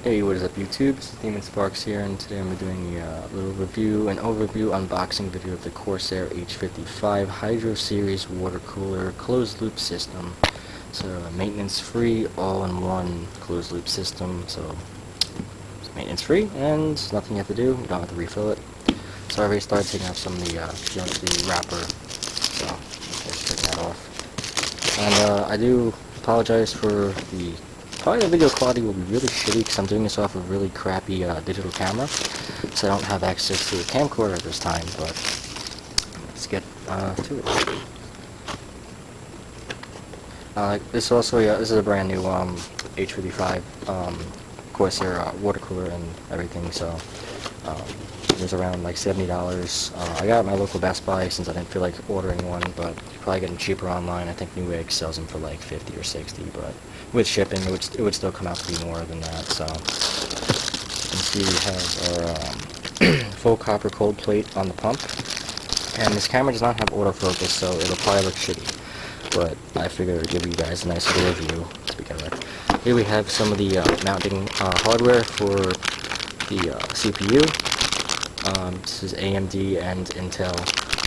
Hey, what is up YouTube? This is Demon Sparks here, and today I'm doing a little review, an overview unboxing video of the Corsair H55 Hydro Series water cooler closed loop system. So maintenance free, all-in-one closed loop system, so it's maintenance free and nothing you have to do, you don't have to refill it. So I already started taking off some of the wrapper, so just taking that off. And I do apologize for probably the video quality will be really shitty because I'm doing this off a really crappy digital camera, so I don't have access to a camcorder at this time, but let's get to it. This is a brand new H55 Corsair water cooler and everything, so it was around like $70. I got it at my local Best Buy since I didn't feel like ordering one, but you probably get them cheaper online. I think Newegg sells them for like 50 or 60, but with shipping it would still come out to be more than that. So you can see we have our full copper cold plate on the pump, and this camera does not have autofocus, so it'll probably look shitty, but I figured I'd give you guys a nice overview to begin with. Here we have some of the mounting hardware for the CPU. This is AMD and Intel.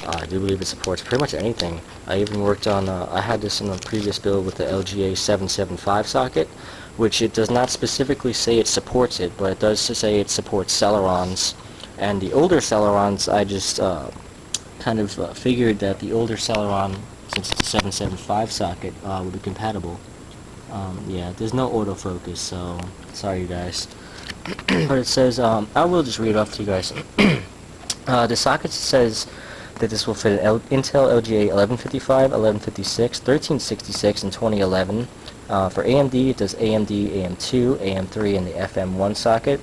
I do believe it supports pretty much anything. I even worked on, I had this in a previous build with the LGA 775 socket, which it does not specifically say it supports it, but it does say it supports Celerons. And the older Celerons, I just kind of figured that the older Celeron, since it's a 775 socket, would be compatible. Yeah, there's no autofocus, so sorry you guys. But it says, I will just read it off to you guys. The socket says that this will fit an Intel LGA 1155, 1156, 1366, and 2011. For AMD, it does AMD, AM2, AM3, and the FM1 socket.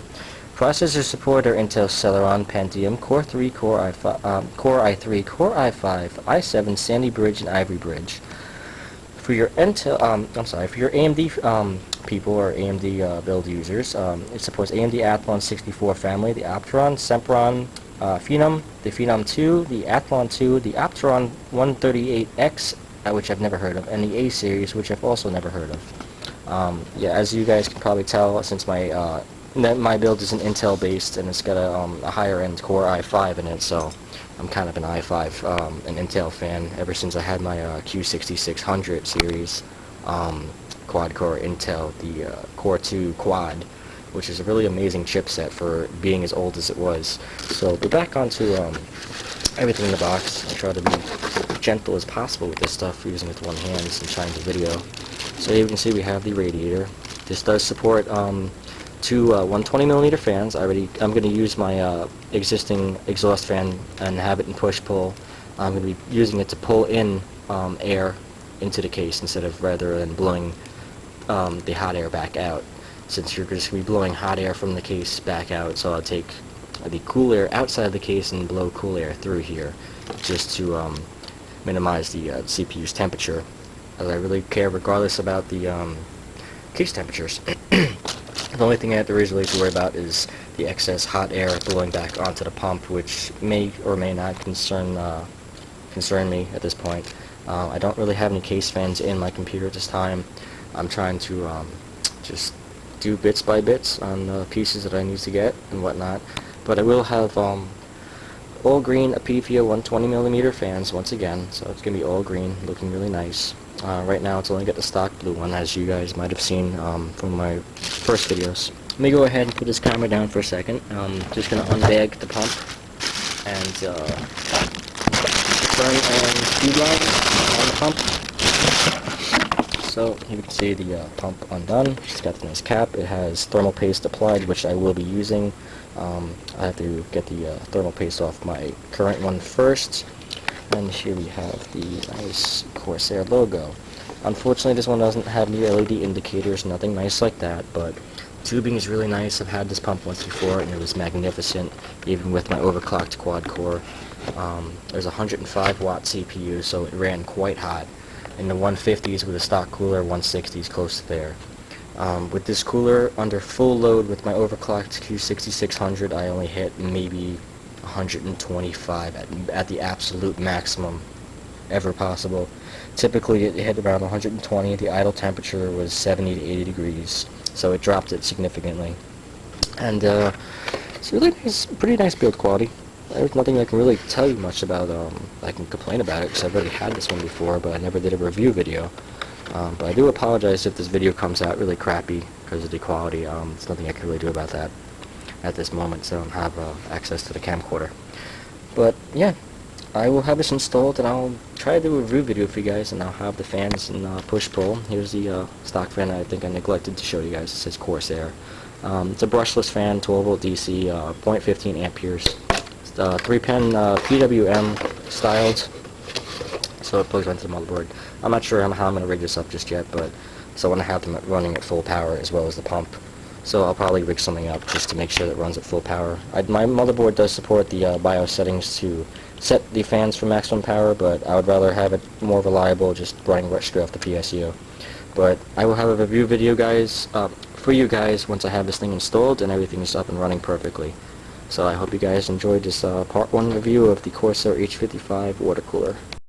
Processor support are Intel Celeron, Pentium, Core 3, Core i3, Core i5, i7, Sandy Bridge, and Ivory Bridge. For your Intel, for your AMD people or AMD build users, it supports AMD Athlon 64 family, the Opteron, Sempron, Phenom, the Phenom 2, the Athlon 2, the Opteron 138X, which I've never heard of, and the A series, which I've also never heard of. Yeah, as you guys can probably tell, since my build is an Intel based and it's got a higher end Core i5 in it, so I'm kind of an i5, an Intel fan ever since I had my Q6600 series quad-core Intel, the Core 2 Quad, which is a really amazing chipset for being as old as it was. So, but back onto everything in the box. I try to be as gentle as possible with this stuff, using it with one hand and trying to video. So you can see we have the radiator. This does support two 120mm fans. I'm going to use my existing exhaust fan and have it in push-pull. I'm going to be using it to pull in air into the case rather than blowing the hot air back out, since you're just going to be blowing hot air from the case back out. So I'll take the cool air outside of the case and blow cool air through here, just to minimize the CPU's temperature, as I really care regardless about the case temperatures. The only thing I have to really worry about is the excess hot air blowing back onto the pump, which may or may not concern me at this point. I don't really have any case fans in my computer at this time. I'm trying to just do bits by bits on the pieces that I need to get and whatnot. But I will have all green Apivia 120mm fans once again, so it's going to be all green, looking really nice. Right now it's only got the stock blue one, as you guys might have seen from my first videos. Let me go ahead and put this camera down for a second. I'm just going to unbag the pump and turn and speed line on the pump. So here you can see the pump undone. It's got the nice cap. It has thermal paste applied, which I will be using. I have to get the thermal paste off my current one first. And here we have the nice Corsair logo. Unfortunately, this one doesn't have any LED indicators, nothing nice like that, but tubing is really nice. I've had this pump once before and it was magnificent, even with my overclocked quad core. There's a 105 watt CPU, so it ran quite hot. In the 150s with a stock cooler, 160s close to there. With this cooler under full load with my overclocked Q6600, I only hit maybe 125 at the absolute maximum ever possible. Typically it hit around 120. The idle temperature was 70 to 80 degrees, so it dropped it significantly. And it's really nice, pretty nice build quality. There's nothing I can really tell you much about. I can complain about it because I've already had this one before, but I never did a review video. But I do apologize if this video comes out really crappy because of the quality. There's nothing I can really do about that at this moment, so I don't have access to the camcorder. But yeah, I will have this installed, and I'll try to do a review video for you guys, and I'll have the fans and push-pull. Here's the stock fan I think I neglected to show you guys. It says Corsair. It's a brushless fan, 12 volt DC, 0.15 amperes. 3-pin PWM styled, so it plugs right into the motherboard. I'm not sure how I'm going to rig this up just yet, but so I want to have them running at full power as well as the pump. So I'll probably rig something up just to make sure that it runs at full power. My motherboard does support the BIOS settings to set the fans for maximum power, but I would rather have it more reliable just running right straight off the PSU. But I will have a review video, guys, for you guys once I have this thing installed and everything is up and running perfectly. So I hope you guys enjoyed this part 1 review of the Corsair H55 water cooler.